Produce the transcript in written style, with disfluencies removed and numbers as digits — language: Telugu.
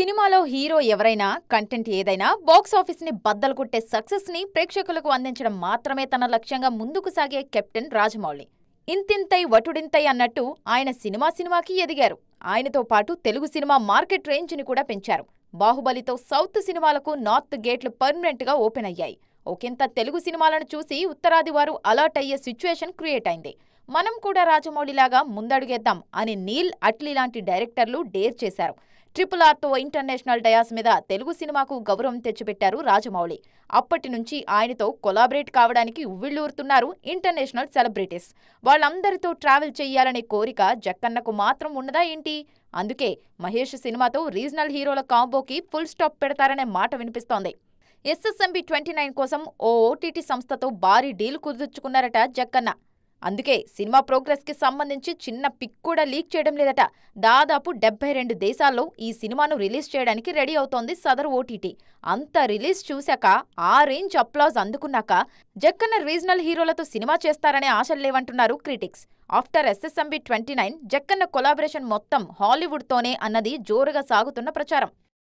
సినిమాలో హీరో ఎవరైనా, కంటెంట్ ఏదైనా బాక్స్ ఆఫీస్ ని బద్దలు కొట్టే సక్సెస్ ని ప్రేక్షకులకు అందించడం మాత్రమే తన లక్ష్యంగా ముందుకు సాగే కెప్టెన్ రాజమౌళి. ఇంతింతై వటుడింతై అన్నట్టు ఆయన సినిమాకి ఎదిగారు. ఆయనతో పాటు తెలుగు సినిమా మార్కెట్ రేంజ్ ని కూడా పెంచారు. బాహుబలితో సౌత్ సినిమాలకు నార్త్ గేట్లు పర్మనెంట్ గా ఓపెన్ అయ్యాయి. ఒకంత తెలుగు సినిమాలను చూసి ఉత్తరాది వారు అలర్ట్ అయ్యే సిచ్యువేషన్ క్రియేట్ అయింది. మనం కూడా రాజమౌళిలాగా ముందడుగేద్దాం అని నీల్, అట్లీ లాంటి డైరెక్టర్లు డేర్ చేశారు. RRRతో ఇంటర్నేషనల్ డయాస్ మీద తెలుగు సినిమాకు గౌరవం తెచ్చిపెట్టారు రాజమౌళి. అప్పటి నుంచి ఆయనతో కొలాబరేట్ కావడానికి ఉవ్విళ్లూరుతున్నారు ఇంటర్నేషనల్ సెలబ్రిటీస్. వాళ్ళందరితో ట్రావెల్ చెయ్యాలనే కోరిక జక్కన్నకు మాత్రం ఉన్నదా ఏంటి? అందుకే మహేష్ సినిమాతో రీజనల్ హీరోల కాంబోకి ఫుల్ స్టాప్ పెడతారనే మాట వినిపిస్తోంది. SSMB 29 కోసం ఓ OTT సంస్థతో భారీ డీల్ కుదుర్చుకున్నారట జక్కన్న. అందుకే సినిమా ప్రోగ్రెస్ కి సంబంధించి చిన్న పిక్ కూడా లీక్ చేయడం లేదట. దాదాపు 72 దేశాల్లో ఈ సినిమాను రిలీజ్ చేయడానికి రెడీ అవుతోంది సదరు OTT. అంత రిలీజ్ చూశాక, ఆ రేంజ్ అప్లాజ్ అందుకున్నాక జక్కన్న రీజనల్ హీరోలతో సినిమా చేస్తారనే ఆశలు లేవంటున్నారు critics. After SSMB 29 Jakkanna collaboration మొత్తం హాలీవుడ్ తోనే అన్నది జోరుగా సాగుతున్న ప్రచారం.